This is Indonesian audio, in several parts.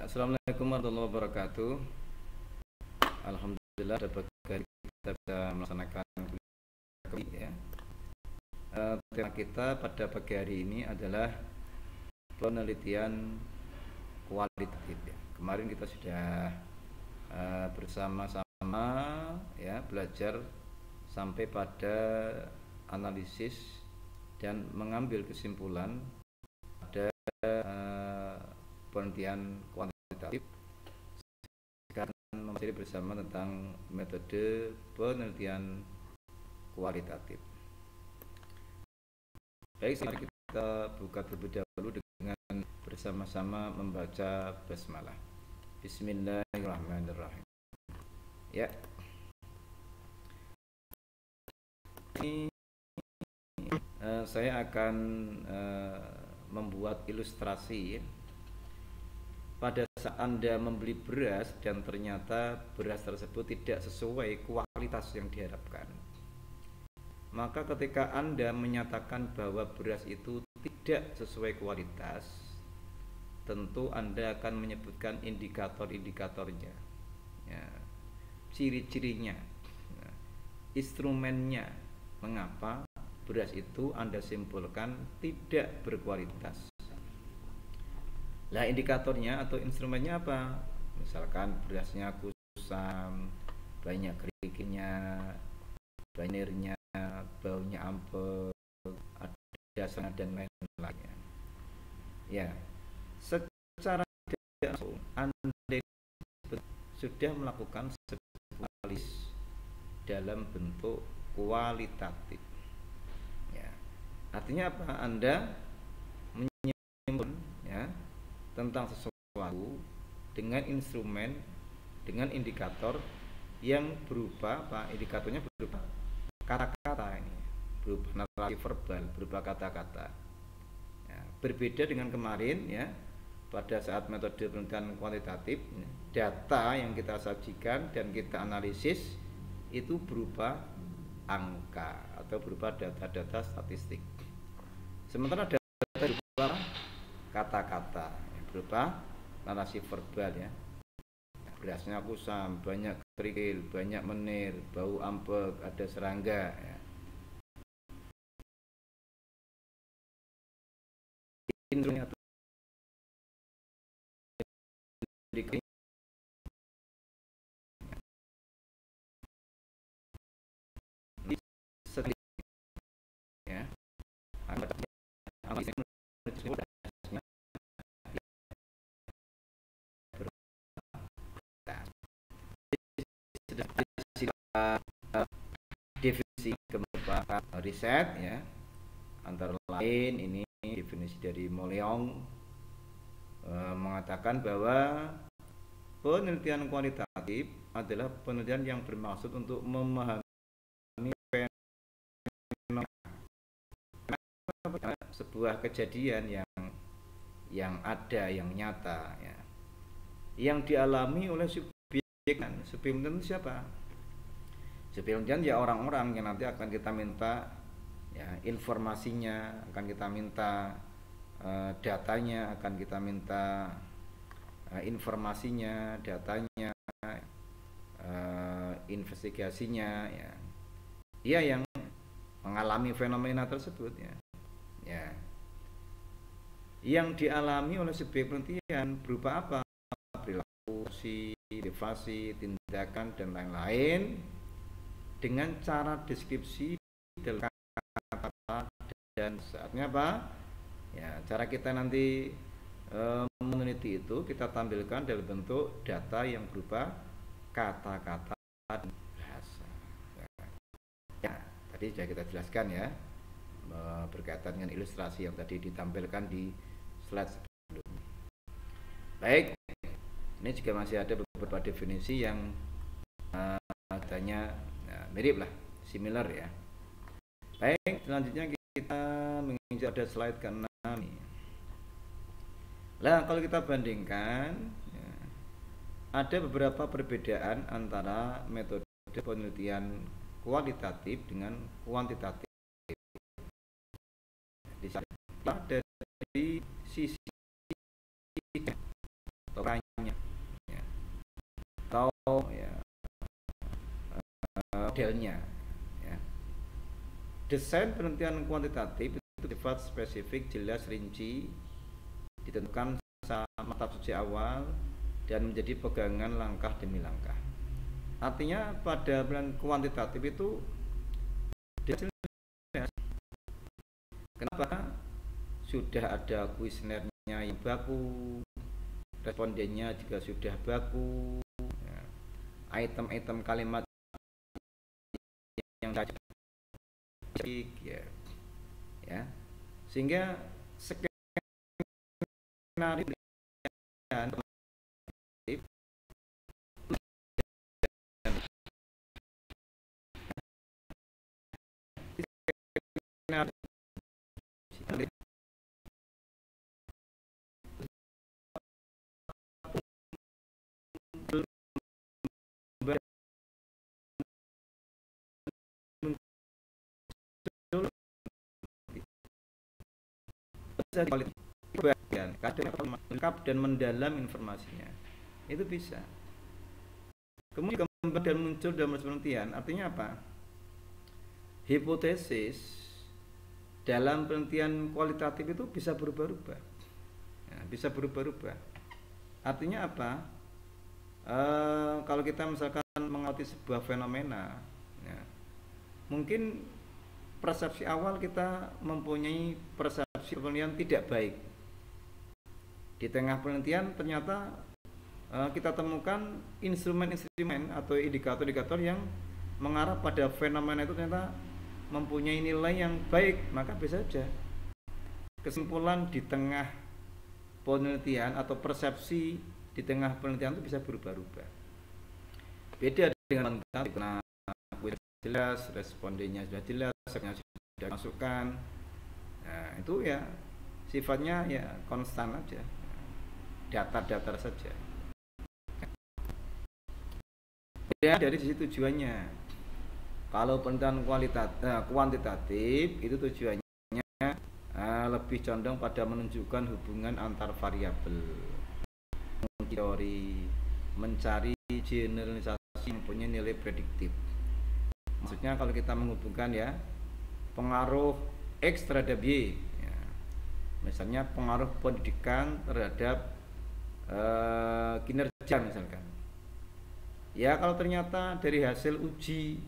Assalamualaikum warahmatullahi wabarakatuh. Alhamdulillah dapat kita bisa melaksanakan kuliah ya. Tema kita pada pagi hari ini adalah penelitian kualitatif ya. Kemarin kita sudah bersama-sama ya belajar sampai pada analisis dan mengambil kesimpulan pada penelitian kuantitatif. Sekarang mempelajari bersama tentang metode penelitian kualitatif. Baik, mari kita buka terlebih dahulu dengan bersama-sama membaca basmalah. Bismillahirrahmanirrahim. Ya. Ini saya akan membuat ilustrasi ya. Pada saat Anda membeli beras dan ternyata beras tersebut tidak sesuai kualitas yang diharapkan, maka ketika Anda menyatakan bahwa beras itu tidak sesuai kualitas, tentu Anda akan menyebutkan indikator-indikatornya ya, ciri-cirinya ya, instrumennya mengapa beras itu Anda simpulkan tidak berkualitas. Lah indikatornya atau instrumennya apa? Misalkan berasnya kusam, banyak kerikilnya, banyirnya, baunya ampek, ada sana dan lain-lainnya. Ya, secara tidak langsung Anda sudah melakukan sebuah analisis dalam bentuk kualitatif. Ya, artinya apa? Anda menyimpulkan ya tentang sesuatu dengan instrumen, dengan indikator yang berupa apa? Indikatornya berupa kata-kata ini, berupa narasi verbal, berupa kata-kata. Ya, berbeda dengan kemarin ya, pada saat metode penelitian kuantitatif, data yang kita sajikan dan kita analisis itu berupa angka atau berupa data-data statistik. Sementara data berupa kata-kata, berupa narasi verbal ya. Berasnya kusam, banyak kerikil, banyak menir, bau ampek, ada serangga ya. Instrumen ya. Definisi kemudian riset ya, antara lain ini definisi dari Moleong mengatakan bahwa penelitian kualitatif adalah penelitian yang bermaksud untuk memahami fenomena sebuah kejadian yang ada, yang nyata ya, yang dialami oleh subjek. Subjek itu siapa? Subjek ya orang-orang yang nanti akan kita minta ya informasinya, akan kita minta datanya, akan kita minta informasinya, datanya, investigasinya ya. Dia yang mengalami fenomena tersebut ya. Ya. Yang dialami oleh subjek penelitian berupa apa? Perilaku, motivasi, tindakan dan lain-lain dengan cara deskripsi dalam kata dan saatnya apa? Ya, cara kita nanti meneliti itu kita tampilkan dalam bentuk data yang berupa kata-kata dan bahasa. Ya, tadi sudah kita jelaskan ya berkaitan dengan ilustrasi yang tadi ditampilkan di slide sebelumnya. Baik, ini juga masih ada beberapa definisi yang adanya mirip lah, similar ya. Baik, selanjutnya kita menginjak pada slide ke-6 nih. Nah, kalau kita bandingkan ya, ada beberapa perbedaan antara metode penelitian kualitatif dengan kuantitatif. Dari sisi atau perannya, ya, atau ya, modelnya. Ya. Desain penelitian kuantitatif itu sifat spesifik, jelas, rinci, ditentukan sama tahap sejak awal dan menjadi pegangan langkah demi langkah. Artinya pada penelitian kuantitatif itu kenapa sudah ada kuesionernya yang baku, respondennya juga sudah baku, ya, item-item kalimat yang baik, ya, ya, sehingga skenario kadang lengkap dan mendalam informasinya, itu bisa. Kemudian kembang dan muncul dalam penelitian, artinya apa? Hipotesis dalam penelitian kualitatif itu bisa berubah-ubah, ya, bisa berubah-ubah. Artinya apa? Kalau kita misalkan mengamati sebuah fenomena, ya, mungkin persepsi awal kita mempunyai persepsi penelitian tidak baik. Di tengah penelitian ternyata kita temukan instrumen-instrumen atau indikator-indikator yang mengarah pada fenomena itu ternyata mempunyai nilai yang baik, maka bisa saja kesimpulan di tengah penelitian atau persepsi di tengah penelitian itu bisa berubah-ubah. Beda dengan karena jelas, respondennya sudah jelas, sudah masukkan, nah itu ya sifatnya ya konstan aja, datar-datar saja. Ya, dari sisi tujuannya, kalau penelitian kuantitatif itu tujuannya lebih condong pada menunjukkan hubungan antar variabel, teori, mencari generalisasi yang punya nilai prediktif. Maksudnya kalau kita menghubungkan ya pengaruh X terhadap Y, ya, misalnya pengaruh pendidikan terhadap kinerja misalkan. Ya kalau ternyata dari hasil uji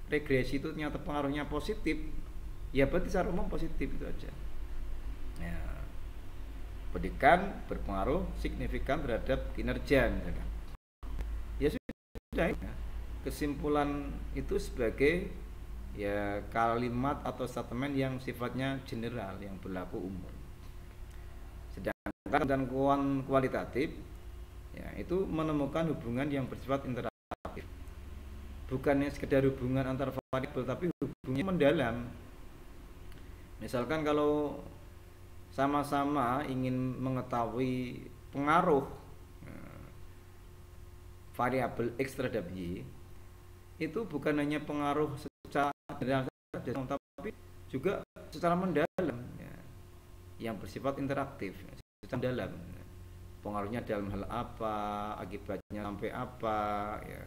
regresi itu ternyata pengaruhnya positif, ya berarti secara umum positif itu aja. Ya, pendidikan berpengaruh signifikan terhadap kinerja misalkan. Ya sudah, ya. Kesimpulan itu sebagai ya kalimat atau statement yang sifatnya general, yang berlaku umum. Sedangkan kualitatif ya itu menemukan hubungan yang bersifat interaktif, bukannya sekedar hubungan antar variabel tapi hubungannya mendalam. Misalkan kalau sama-sama ingin mengetahui pengaruh variabel X terhadap Y, itu bukan hanya pengaruh secara general saja, tapi juga secara mendalam ya, yang bersifat interaktif, secara mendalam. Pengaruhnya dalam hal apa, akibatnya sampai apa, ya,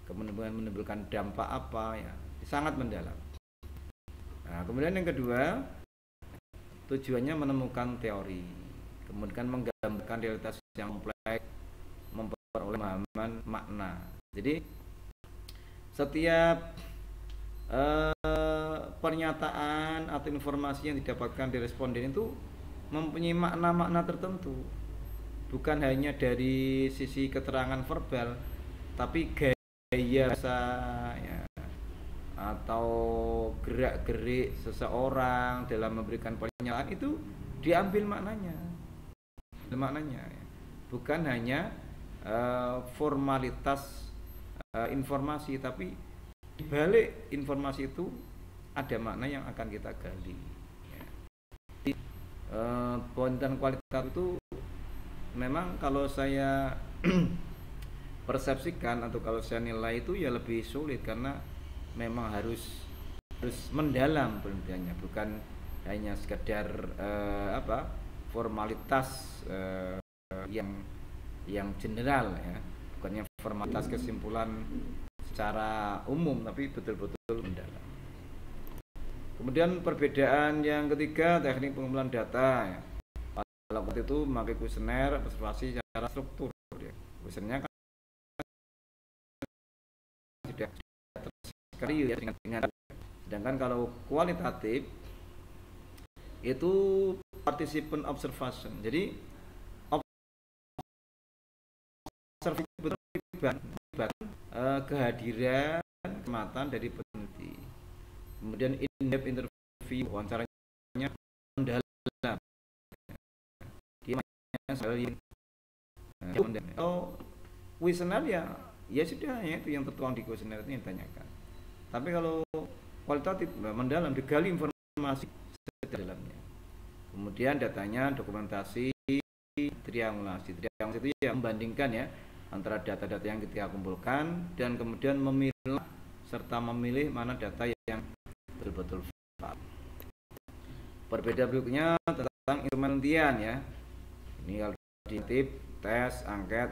kemudian menimbulkan dampak apa, ya, sangat mendalam. Nah, kemudian yang kedua, tujuannya menemukan teori, kemudian menggambarkan realitas yang kompleks, memperoleh pemahaman makna. Jadi setiap pernyataan atau informasi yang didapatkan dari responden itu mempunyai makna-makna tertentu. Bukan hanya dari sisi keterangan verbal, tapi gaya bahasa ya, atau gerak-gerik seseorang dalam memberikan pernyataan itu diambil maknanya, ya. Bukan hanya formalitas informasi, tapi di balik informasi itu ada makna yang akan kita gali. Ya. Penelitian kualitatif itu memang kalau saya persepsikan atau kalau saya nilai itu ya lebih sulit, karena memang harus mendalam penelitiannya, bukan hanya sekedar formalitas yang yang general ya, bukannya formalitas kesimpulan secara umum, tapi betul-betul mendalam. Kemudian perbedaan yang ketiga, teknik pengumpulan data ya. Kalau waktu itu memakai kuesioner observasi secara struktur ya. Kuesionernya kan sudah tersekali ya dengan sedangkan kalau kualitatif itu participant observation. Jadi observasi betul kehadiran kesempatan dari peneliti. Kemudian in-depth interview, wawancaranya mendalam. Dia kalau kuesioner ya sudah ya, itu yang tertuang di kuesioner itu yang ditanyakan. Tapi kalau kualitatif mendalam, digali informasi sedalamnya. Kemudian datanya dokumentasi, triangulasi itu yang membandingkan ya antara data-data yang kita kumpulkan dan kemudian memilah serta memilih mana data yang betul-betul valid. Perbedaan berikutnya tentang instrumen penelitian ya. Ini kalau di tip, tes, angket,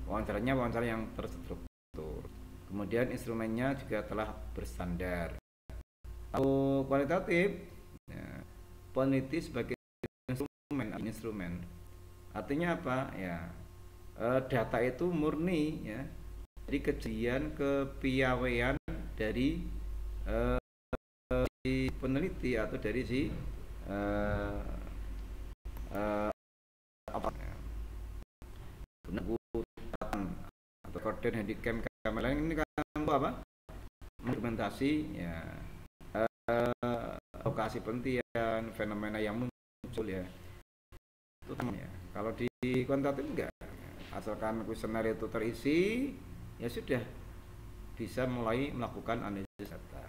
wawancaranya wawancara yang terstruktur. Kemudian instrumennya juga telah berstandar. Kalau kualitatif, ya, peneliti sebagai instrumen. Artinya apa? Ya, data itu murni ya, dari kejadian kepiawaian dari si peneliti atau dari si atau korden handicam kamera ini kan apa? Dokumentasi ya, lokasi penelitian, fenomena yang muncul ya. Itu ya. Kalau di kuantitatif enggak, asalkan kuesioner itu terisi ya sudah bisa mulai melakukan analisis data.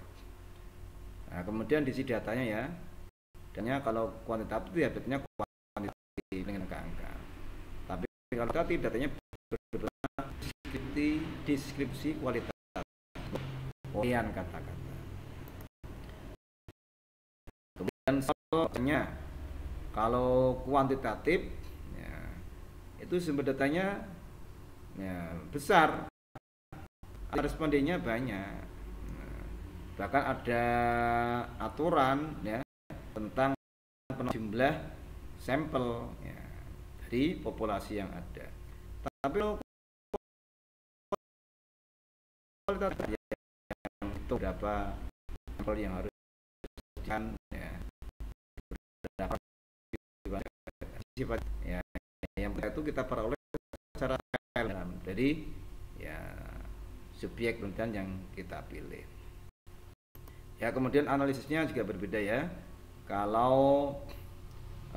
Nah, kemudian diisi datanya ya. Datanya kalau kuantitatif ya datanya kuantitatif dengan angka. Tapi kalau kualitatif datanya berbeda deskripsi kualitas uraian kata-kata. Kemudian soalnya kalau kuantitatif ya, itu sumber datanya ya, besar, respondennya banyak, bahkan ada aturan ya tentang jumlah sampel ya, dari populasi yang ada. Tapi kalau kualitatif ya, itu berapa sampel yang harus kan ya, berapa sifat ya, yang itu kita peroleh secara dalam dari ya subjek penelitian yang kita pilih. Ya, kemudian analisisnya juga berbeda ya. Kalau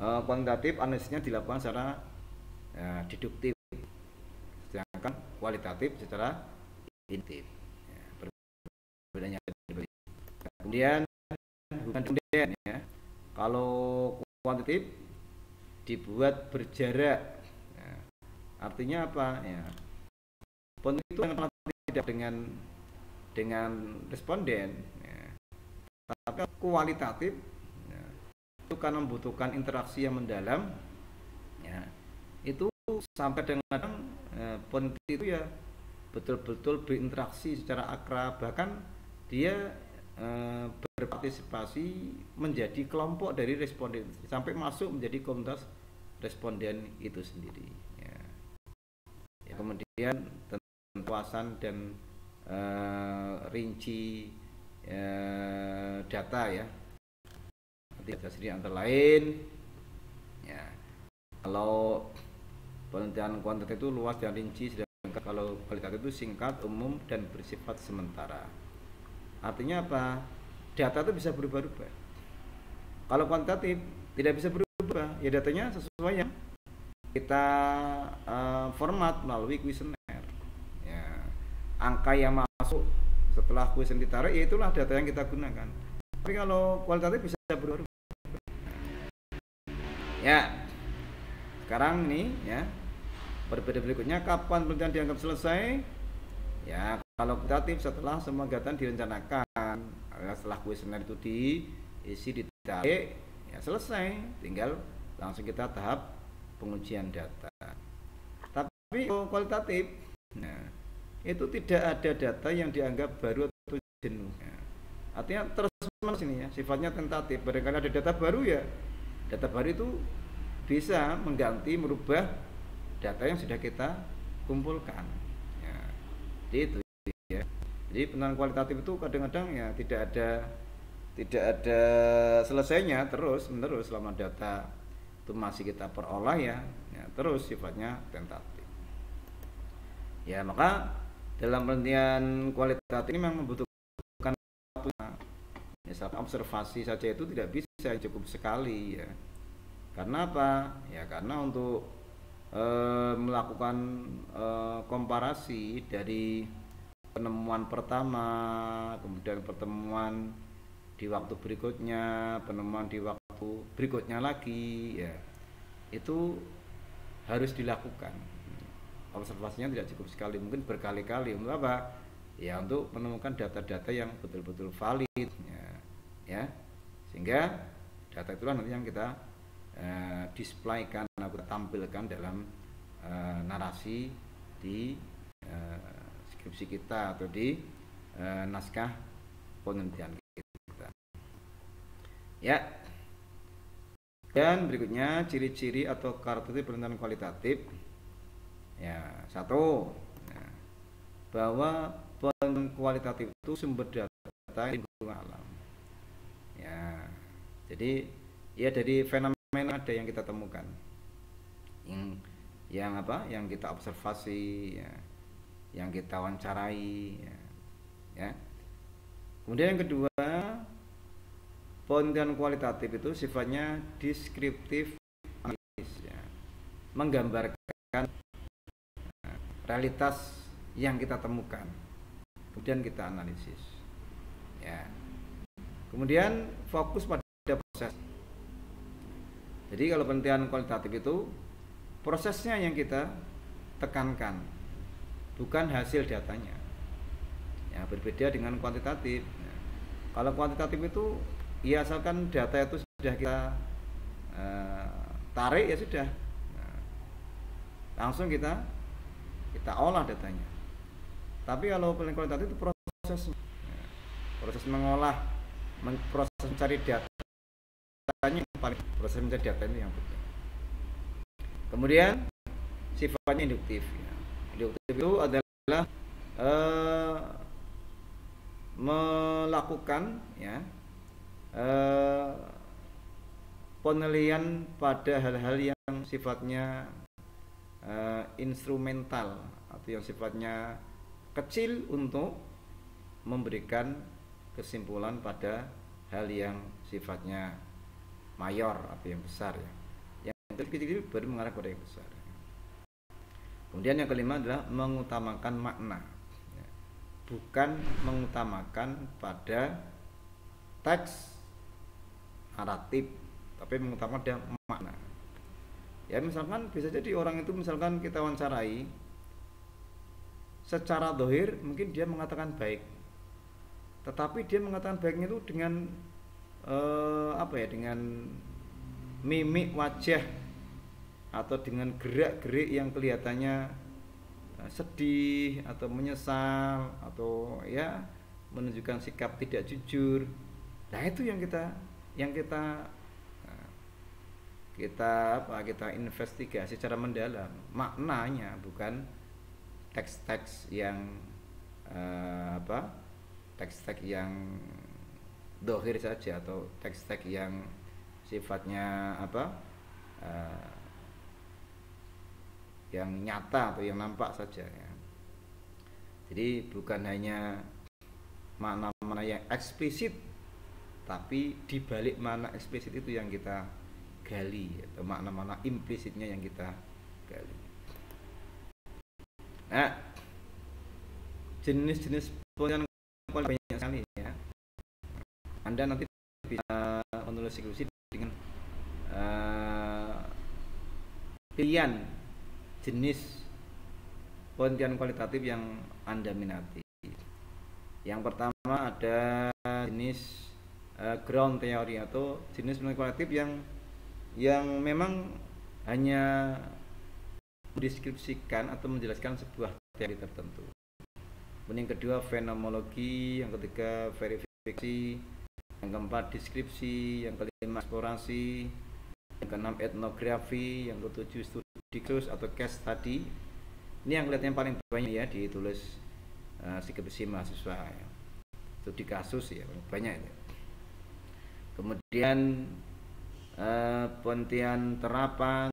kuantitatif analisisnya dilakukan secara ya, deduktif, sedangkan kualitatif secara induktif. Ya, perbedaannya. Kemudian bukan kemudian ya. Kalau kuantitatif dibuat berjarak. Ya, artinya apa ya? Peneliti itu yang tidak dengan responden. Ya. Tapi kualitatif ya, itu kan membutuhkan interaksi yang mendalam. Ya, itu sampai dengan peneliti itu ya betul-betul berinteraksi secara akrab, bahkan dia berpartisipasi menjadi kelompok dari responden sampai masuk menjadi komunitas responden itu sendiri ya. Ya, kemudian kepuasan dan rinci data ya, data sendiri antara lain ya. Kalau penelitian kuantitatif itu luas dan rinci, sedangkan kalau kualitatif itu singkat, umum, dan bersifat sementara. Artinya apa? Data itu bisa berubah-ubah. Kalau kuantitatif tidak bisa berubah, ya datanya sesuai yang kita format melalui kuesioner. Ya, angka yang masuk setelah kuesioner ditarik, ya itulah data yang kita gunakan. Tapi kalau kualitatif bisa berubah. Ya, sekarang ini ya perbedaan berikutnya, kapan penelitian dianggap selesai? Ya, kalau kualitatif setelah semua kegiatan direncanakan, setelah kuesioner itu diisi, ditarik, ya selesai, tinggal langsung kita tahap pengujian data. kualitatif, nah, itu tidak ada data yang dianggap baru atau jenuh. Artinya terus menerus ini ya, sifatnya tentatif. Barangkali ada data baru ya, data baru itu bisa mengganti, merubah data yang sudah kita kumpulkan. Ya, jadi itu ya. Jadi penelitian kualitatif itu kadang-kadang ya tidak ada selesainya, terus menerus selama data itu masih kita perolah ya terus sifatnya tentatif. Ya maka dalam penelitian kualitatif ini memang membutuhkan waktu. Misal observasi saja itu tidak bisa cukup sekali ya. Karena apa? Ya karena untuk melakukan komparasi dari penemuan pertama, kemudian pertemuan di waktu berikutnya, penemuan di waktu berikutnya lagi, ya itu harus dilakukan. Observasinya tidak cukup sekali, mungkin berkali-kali. Untuk apa? Ya untuk menemukan data-data yang betul-betul valid, ya. Sehingga data itulah nanti yang kita displaykan atau tampilkan dalam narasi di skripsi kita atau di naskah penelitian kita. Ya. Dan berikutnya ciri-ciri atau karakteristik penelitian kualitatif. Ya, satu, bahwa penelitian kualitatif itu sumber data lingkungan alam. Ya, jadi ya dari fenomena ada yang kita temukan, yang apa? Yang kita observasi, ya, yang kita wawancarai, ya. Kemudian yang kedua, penelitian kualitatif itu sifatnya deskriptif analisis, ya, menggambarkan realitas yang kita temukan, kemudian kita analisis, ya. Kemudian fokus pada proses. Jadi kalau penelitian kualitatif itu prosesnya yang kita tekankan, bukan hasil datanya. Ya, berbeda dengan kuantitatif. Ya, kalau kuantitatif itu ya asalkan data itu sudah kita tarik ya sudah, langsung kita olah datanya. Tapi kalau penelitian kualitatif itu proses mengolah, proses mencari datanya yang paling, proses mencari data ini yang penting. Kemudian sifatnya induktif. Ya. Induktif itu adalah melakukan ya penelitian pada hal-hal yang sifatnya instrumental atau yang sifatnya kecil untuk memberikan kesimpulan pada hal yang sifatnya mayor atau yang besar ya. Yang kecil baru mengarah pada yang besar. Kemudian yang kelima adalah mengutamakan makna, bukan mengutamakan pada teks naratif, tapi mengutamakan pada makna. Ya misalkan bisa jadi orang itu misalkan kita wawancarai, secara dohir mungkin dia mengatakan baik, tetapi dia mengatakan baiknya itu dengan dengan mimik wajah atau dengan gerak-gerik yang kelihatannya sedih atau menyesal atau ya menunjukkan sikap tidak jujur. Nah itu yang kita investigasi secara mendalam maknanya, bukan teks-teks yang teks-teks yang dohir saja atau teks-teks yang sifatnya yang nyata atau yang nampak saja ya. Jadi bukan hanya makna-makna yang eksplisit, tapi di balik makna eksplisit itu yang kita gali, atau makna-makna implisitnya yang kita gali. Nah, jenis-jenis penelitian kualitatif banyak sekali ya. Anda nanti bisa menulis skripsi dengan pilihan jenis penelitian kualitatif yang Anda minati. Yang pertama ada jenis ground theory atau jenis penelitian kualitatif yang memang hanya mendeskripsikan atau menjelaskan sebuah teori tertentu. Kemudian yang kedua fenomenologi, yang ketiga verifikasi, yang keempat deskripsi, yang kelima eksplorasi, yang keenam etnografi, yang ketujuh studi kasus atau case study. Ini yang kelihatannya paling banyak ya ditulis psikologi mahasiswa ya. Studi kasus ya banyak ya. Kemudian penelitian terapan,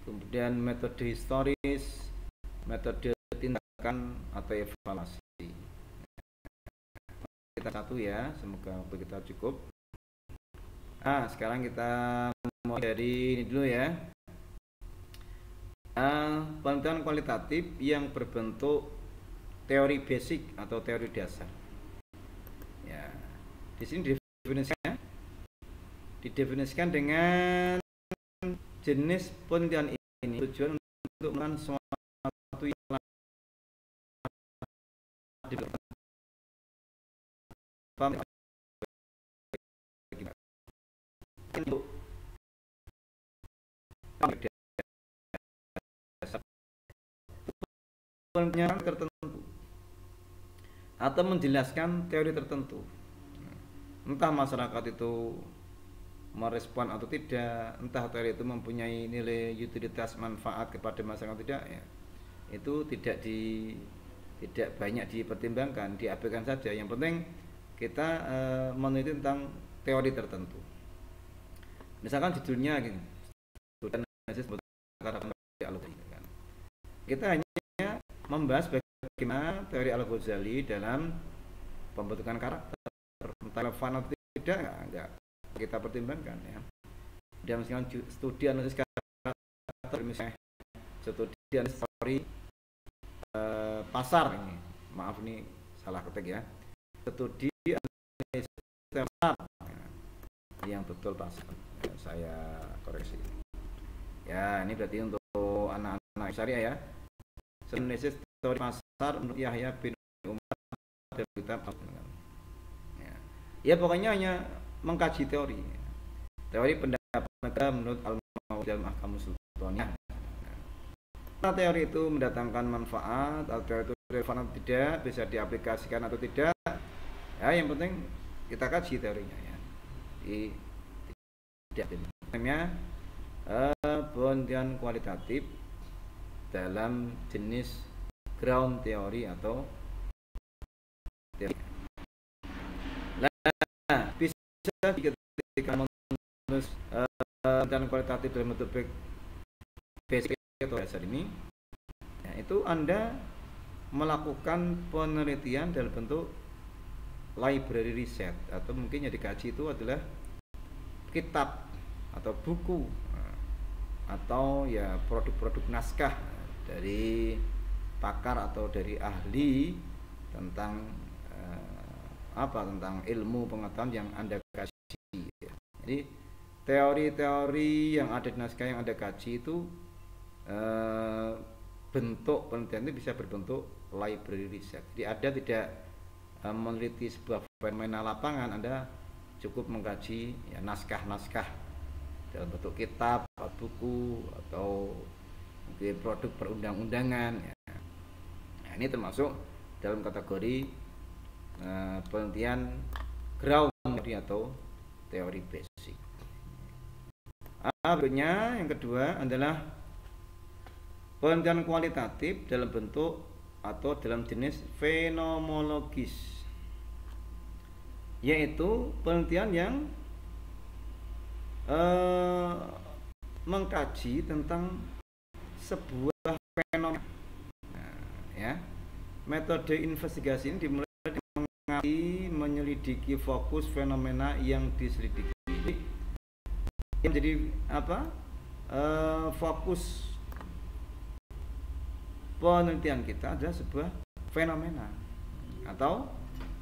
kemudian metode historis, metode tindakan atau evaluasi. Kita satu ya, semoga waktu kita cukup. Sekarang kita mulai dari ini dulu ya. Penelitian kualitatif yang berbentuk teori basic atau teori dasar. Ya, di sini didefinisikan dengan jenis penelitian ini tujuan untuk melakukan suatu yang penelitian tertentu atau menjelaskan teori tertentu. Entah masyarakat itu merespon atau tidak, entah teori itu mempunyai nilai utilitas manfaat kepada masyarakat atau tidak ya. Itu tidak banyak dipertimbangkan, diabaikan saja. Yang penting kita meneliti tentang teori tertentu. Misalkan judulnya gini, kita hanya membahas bagaimana teori Al-Ghazali dalam pembentukan karakter, entah relevan atau tidak, enggak kita pertimbangkan ya. Dan misalkan studi analisis karakter, misalnya studi analisis teori pasar ini, maaf ini salah ketik ya, studi analisis pasar yang betul pasar ya, saya koreksi ya. Ini berarti untuk anak-anak syariah ya, analisis teori pasar menurut Yahya bin Umar dari kitab ya pokoknya hanya mengkaji teori pendapat negara menurut Al-Maudi dalam Ahkamus Sultaniyah. Teori itu mendatangkan manfaat atau teori itu relevan atau tidak, bisa diaplikasikan atau tidak ya, yang penting kita kaji teorinya ya. Namanya penelitian kualitatif dalam jenis ground theory atau teori. Bisa ketika menulis penelitian kualitatif dalam bentuk basic atau dasar ini ya, itu Anda melakukan penelitian dalam bentuk library research, atau mungkin yang dikaji itu adalah kitab atau buku atau ya produk-produk naskah dari pakar atau dari ahli tentang tentang ilmu pengetahuan yang Anda kaji ya. Jadi teori-teori yang ada di naskah yang Anda kaji itu bentuk penelitian itu bisa berbentuk library research. Jadi Anda tidak meneliti sebuah fenomena lapangan, Anda cukup mengkaji ya naskah-naskah dalam bentuk kitab atau buku atau mungkin produk perundang-undangan ya. Nah, ini termasuk dalam kategori penelitian ground theory atau teori basic. Berikutnya yang kedua adalah penelitian kualitatif dalam bentuk atau dalam jenis fenomenologis, yaitu penelitian yang mengkaji tentang sebuah fenomena ya. Metode investigasi ini dimulai menyelidiki fokus fenomena yang diselidiki. Jadi fokus penelitian kita adalah sebuah fenomena atau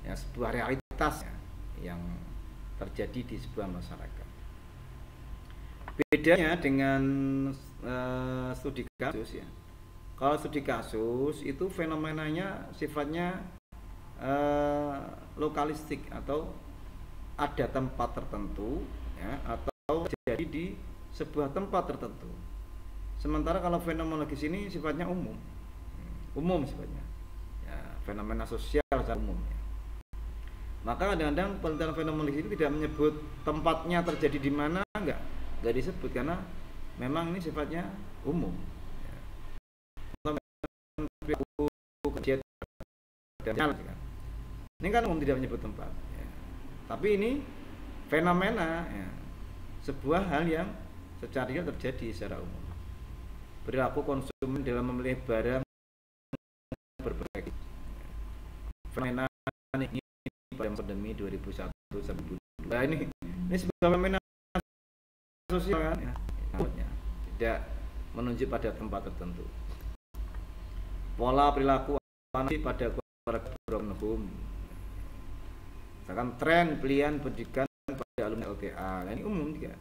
ya sebuah realitas ya, yang terjadi di sebuah masyarakat. Bedanya dengan studi kasus ya. Kalau studi kasus itu fenomenanya sifatnya lokalistik atau ada tempat tertentu ya, atau jadi di sebuah tempat tertentu. Sementara kalau fenomenologis ini sifatnya umum, umum sifatnya, ya, fenomena sosial secara umum. Ya. Maka kadang-kadang penelitian fenomenologis ini tidak menyebut tempatnya terjadi di mana, enggak disebut karena memang ini sifatnya umum. Ya. Ini kan umum tidak menyebut tempat. Ya. Tapi ini fenomena, ya, sebuah hal yang secara real terjadi secara umum. Perilaku konsumen dalam memilih barang berbagai. Fenomena ini pada pandemi 2001 sampai 2022. Nah, ini sebuah fenomena sosial kan, ya. Tidak menunjuk pada tempat tertentu. Pola perilaku pada keluarga broken home. Misalkan tren pilihan pendidikan pada alumni LTA, ini umum juga.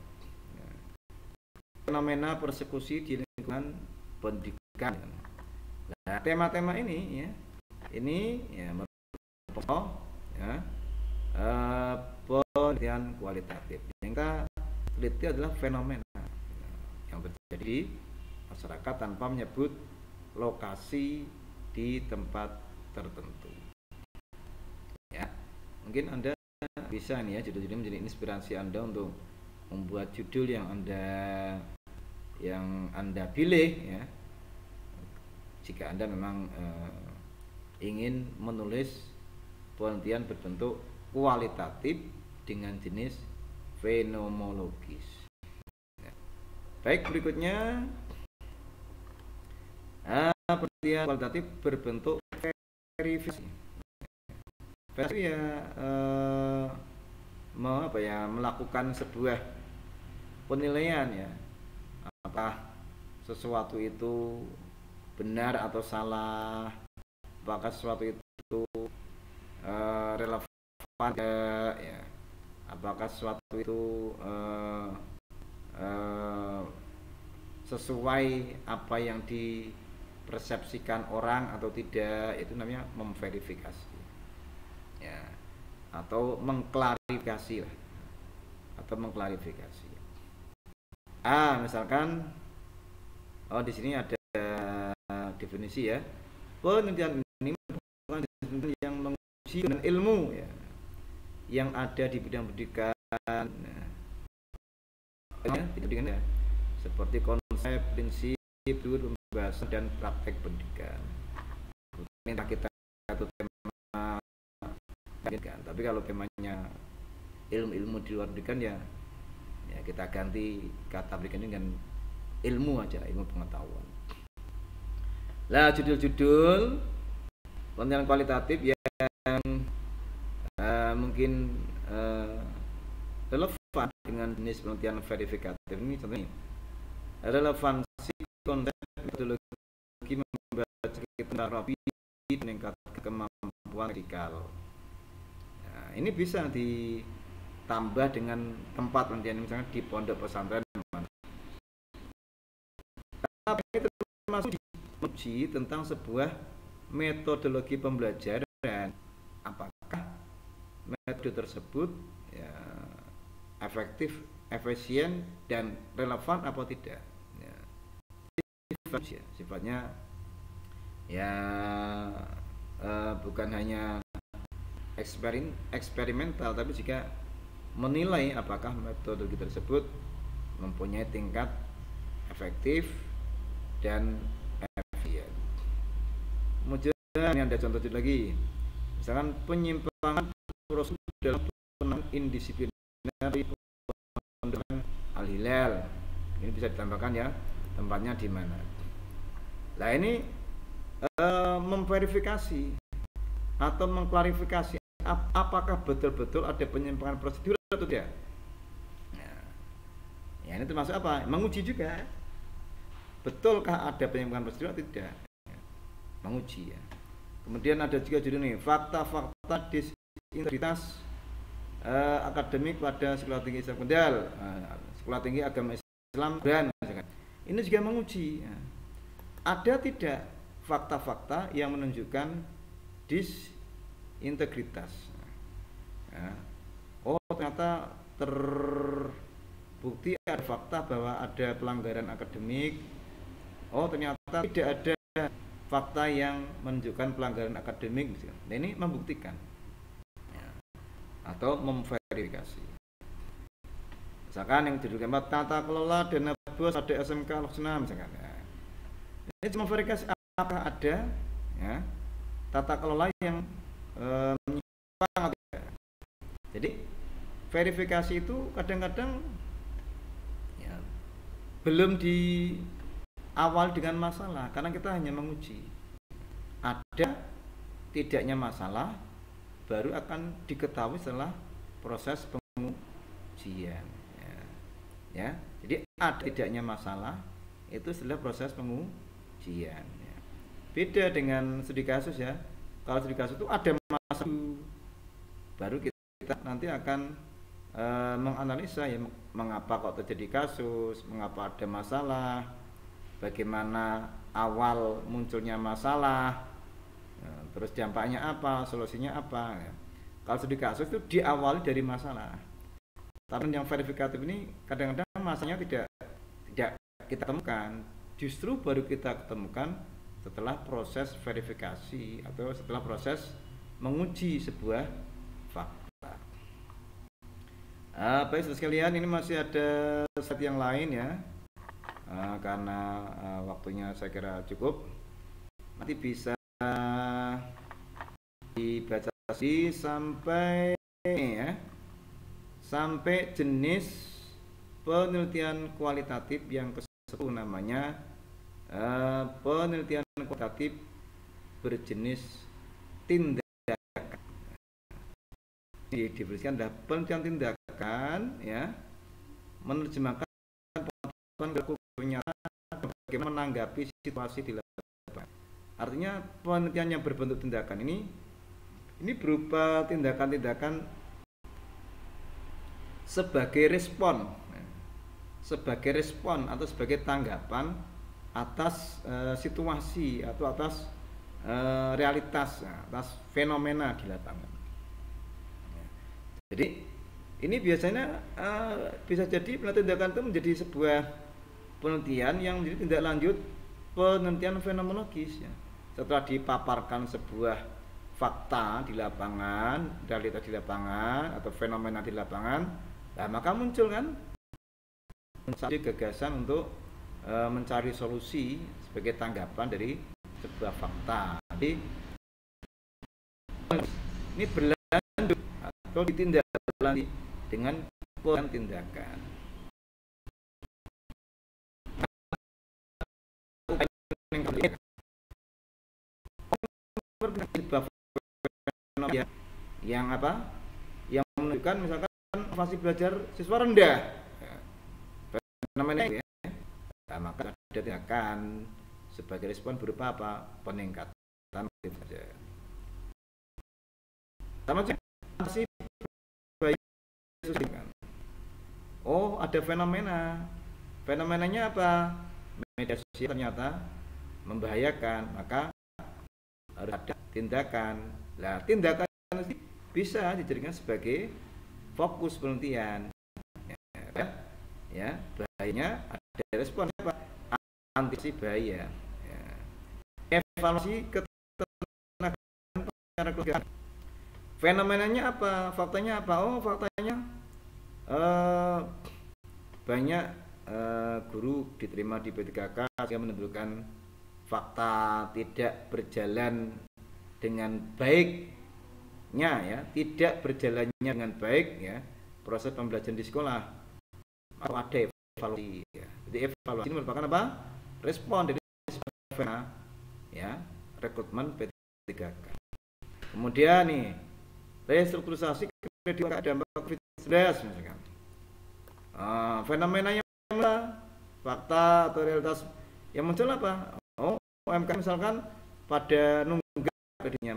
Fenomena persekusi di lingkungan pendidikan. Nah, tema-tema ini, ya, ini ya merupakan ya, penelitian kualitatif. Yang kita teliti adalah fenomena yang terjadi di masyarakat tanpa menyebut lokasi di tempat tertentu. Ya, mungkin Anda bisa nih ya, judul-judulnya menjadi inspirasi Anda untuk membuat judul yang Anda pilih, ya. Jika Anda memang ingin menulis penelitian berbentuk kualitatif dengan jenis fenomenologis. Ya. Baik, berikutnya penelitian kualitatif berbentuk verifikasi. Verifikasi ya melakukan sebuah penilaian, ya, apakah sesuatu itu benar atau salah, apakah sesuatu itu relevan, ya, apakah sesuatu itu sesuai apa yang dipersepsikan orang atau tidak. Itu namanya memverifikasi, ya, atau mengklarifikasi lah, atau mengklarifikasi. Misalkan di sini ada definisi, ya, penelitian ini merupakan yang menguji dengan ilmu, ya, yang ada di bidang pendidikan, ya, seperti konsep, prinsip, pembahasan dan praktek pendidikan. Minta kita satu tema pendidikan, tapi kalau temanya ilmu-ilmu di luar pendidikan, ya kita ganti kata pendidikan dengan ilmu aja, ilmu pengetahuan. Lah, judul-judul penelitian kualitatif yang mungkin relevan dengan jenis penelitian verifikatif ini, contohnya relevansi konsep metodologi membaca terapi meningkatkan kemampuan medikal. Nah, ini bisa ditambah dengan tempat penelitian, misalnya di pondok pesantren. Tapi ini termasuk diuji tentang sebuah metodologi pembelajaran, apakah metode tersebut, ya, efektif, efisien, dan relevan atau tidak. Ya, sifatnya ya bukan hanya eksperimental, tapi juga menilai apakah metodologi tersebut mempunyai tingkat efektif dan efisien. Kemudian ini ada contoh lagi, misalkan penyimpangan prosedur dalam penanganan indisipliner Al-Hilal. Ini bisa ditambahkan, ya, tempatnya di mana. Nah, ini memverifikasi atau mengklarifikasi apakah betul-betul ada penyimpangan prosedur atau tidak. Ya, ini termasuk apa? Menguji juga. Betulkah ada penyimpangan prosedur atau tidak? Ya, menguji, ya. Kemudian ada juga judul ini, fakta-fakta disintegritas akademik pada sekolah tinggi sekunder, sekolah tinggi agama Islam, dan ini juga menguji, ya, ada tidak fakta-fakta yang menunjukkan disintegritas. Ya. Oh, ternyata terbukti ada fakta bahwa ada pelanggaran akademik Oh ternyata tidak ada fakta yang menunjukkan pelanggaran akademik. Nah, ini membuktikan ya, atau memverifikasi. Misalkan yang judulnya tata kelola dana bos pada SMK Laksana misalkan. Ya. Ini cuma verifikasi apakah ada ya, tata kelola yang menyimpang atau tidak. Jadi verifikasi itu kadang-kadang ya, belum di awal dengan masalah karena kita hanya menguji. Ada tidaknya masalah baru akan diketahui setelah proses pengujian. Ya, jadi ada tidaknya masalah itu setelah proses pengujian. Ya. Beda dengan studi kasus ya. Kalau studi kasus itu ada masalah baru kita nanti akan menganalisa ya mengapa kok terjadi kasus, mengapa ada masalah, bagaimana awal munculnya masalah, terus dampaknya apa, solusinya apa. Ya. Kalau studi kasus itu diawali dari masalah. Tapi yang verifikatif ini kadang-kadang masalahnya tidak kita temukan, justru baru kita ketemukan setelah proses verifikasi atau setelah proses menguji sebuah fakta. Baik sekalian, ini masih ada slide yang lain ya, karena waktunya saya kira cukup. Nanti bisa dibaca sih sampai ya. Sampai jenis penelitian kualitatif yang ke-10 namanya penelitian kualitatif berjenis tindakan. Diberikan adalah penelitian tindakan ya, menerjemahkan pengalaman bagaimana menanggapi situasi di lapangan. Artinya penelitian yang berbentuk tindakan ini berupa tindakan-tindakan sebagai respon atau sebagai tanggapan atas situasi atau atas realitas, atas fenomena di lapangan. Jadi ini biasanya bisa jadi tindakan itu menjadi sebuah penelitian yang menjadi tindak lanjut penelitian fenomenologis ya. Setelah dipaparkan sebuah fakta di lapangan, realitas di lapangan atau fenomena di lapangan, nah, maka muncul kan mencari gagasan untuk mencari solusi sebagai tanggapan dari sebuah fakta. Jadi ini berlanjut atau ditindaklanjuti dengan tindakan. Yang apa? Yang menunjukkan misalkan motivasi belajar siswa rendah, namanya ya. Nah, maka ada tindakan sebagai respon berupa apa? Peningkatan motivasi. Sama sih bayi kan. Oh, ada fenomena. Fenomenanya apa? Media sosial ternyata membahayakan, maka harus ada tindakan. Nah, tindakan bisa dijadikan sebagai fokus penelitian ya, bahayanya ada respon apa? Antisipasi bahaya ya. Evaluasi ketenagaan secara keluarga. Fenomenanya apa? Faktanya apa? Oh, faktanya banyak guru diterima di P3K yang menunjukkan fakta tidak berjalan dengan baiknya ya, tidak berjalannya dengan baik ya proses pembelajaran di sekolah. Atau ada evaluasi ya. Jadi evaluasi ini merupakan apa? Respon dari ya, rekrutmen P3K. Kemudian nih, restrukturisasi kredit dampak COVID-19 misalkan. Fenomenanya fakta atau realitas yang muncul apa? Oh, UMKM misalkan pada nunggak kreditnya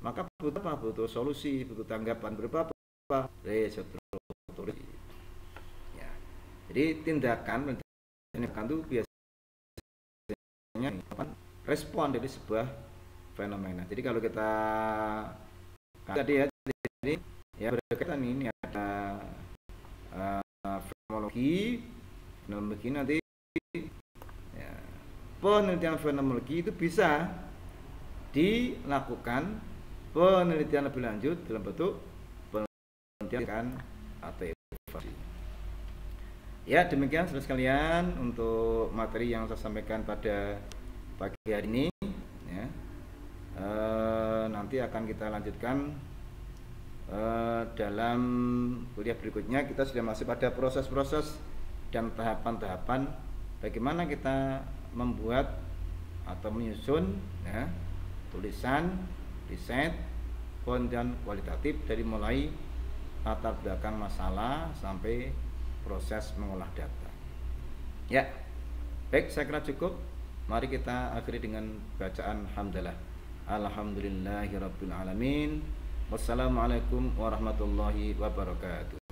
maka butuh apa? Butuh solusi, butuh tanggapan berupa apa? Restrukturisasi. Ya. Jadi tindakan itu biasanya respon dari sebuah fenomena. Jadi kalau kita tadi ya, jadi ya berkaitan ini ada fenomenologi nanti ya, penelitian fenomenologi itu bisa dilakukan penelitian lebih lanjut dalam bentuk penelitian atau evaluasi. Ya, demikian saudara sekalian untuk materi yang saya sampaikan pada pagi hari ini. Ya. Nanti akan kita lanjutkan dalam kuliah berikutnya. Kita sudah masih pada proses-proses dan tahapan-tahapan bagaimana kita membuat atau menyusun ya, tulisan, riset, dan kualitatif dari mulai latar belakang masalah sampai proses mengolah data. Ya, baik, saya kira cukup. Mari kita akhiri dengan bacaan hamdalah. Alhamdulillahirabbil alamin. Wassalamualaikum warahmatullahi wabarakatuh.